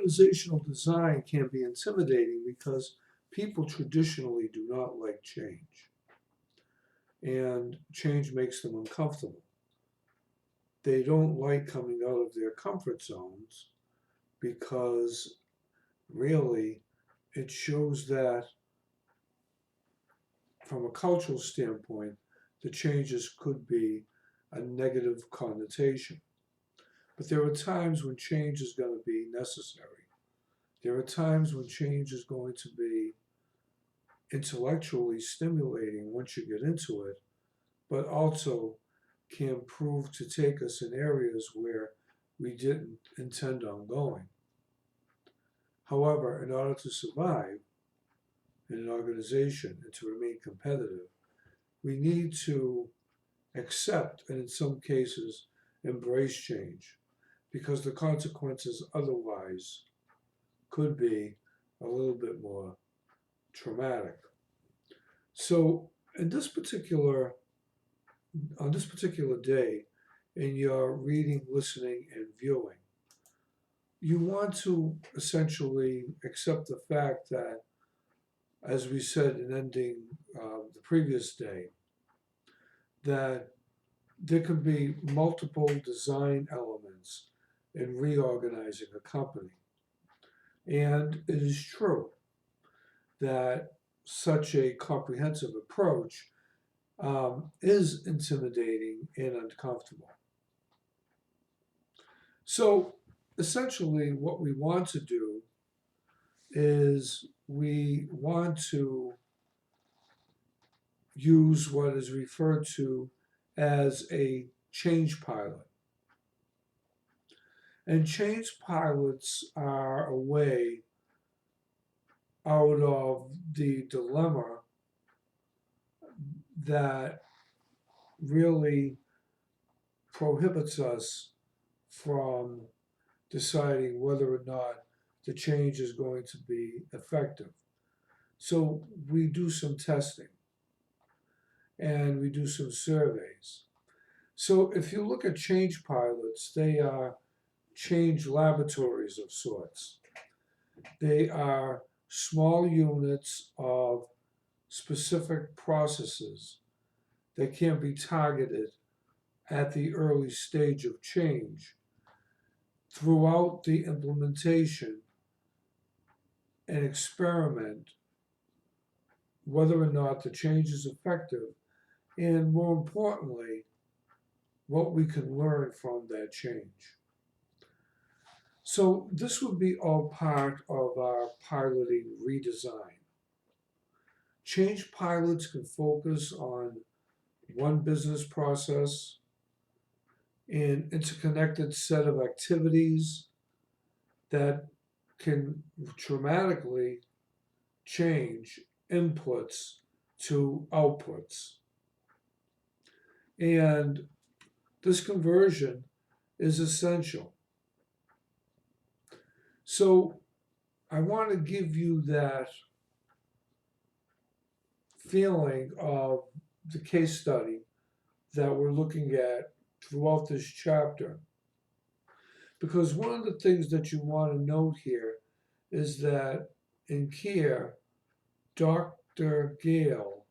organizational design can be intimidating because people traditionally do not like change, and change makes them uncomfortable. They don't like coming out of their comfort zones because really it shows that from a cultural standpoint, the changes could be a negative connotation. But there are times when change is going to be necessary. There are times when change is going to be intellectually stimulating once you get into it, but also can prove to take us in areas where we didn't intend on going. However, in order to survive in an organization and to remain competitive, we need to accept and, in some cases, embrace change because the consequences otherwise could be a little bit more traumatic. So, in this particular on this particular day, in your reading, listening, and viewing, you want to essentially accept the fact that, as we said in ending the previous day, that there can be multiple design elements in reorganizing a company. And it is true that such a comprehensive approach is intimidating and uncomfortable. So essentially, what we want to do is we want to use what is referred to as a change pilot. And change pilots are a way out of the dilemma that really prohibits us from deciding whether or not the change is going to be effective. So we do some testing and we do some surveys. So if you look at change pilots, they are change laboratories of sorts. They are small units of specific processes that can be targeted at the early stage of change throughout the implementation and experiment whether or not the change is effective, and more importantly, what we can learn from that change. So this would be all part of our piloting redesign. Change pilots can focus on one business process, an interconnected set of activities that can dramatically change inputs to outputs. And this conversion is essential. So I want to give you that feeling of the case study that we're looking at throughout this chapter. Because one of the things that you want to note here is that in CARE, Dr. Gale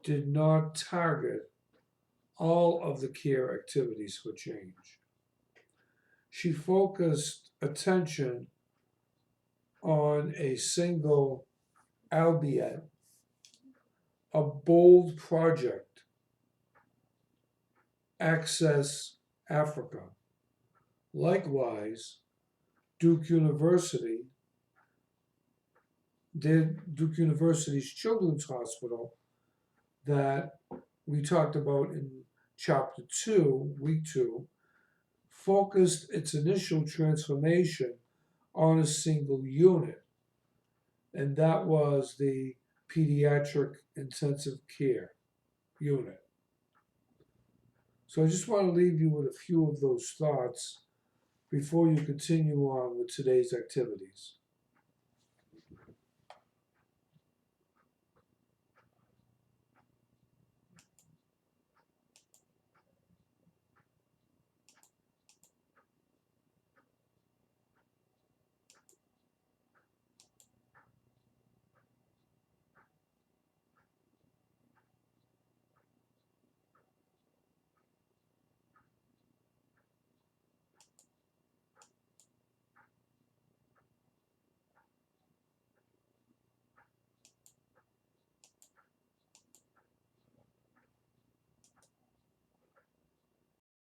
did not target all of the CARE activities for change. She focused attention on a single, albeit a bold project, Access Africa. Likewise, Duke University's Children's Hospital that we talked about in chapter 2, week 2, focused its initial transformation on a single unit, and that was the pediatric intensive care unit. So I just want to leave you with a few of those thoughts before you continue on with today's activities.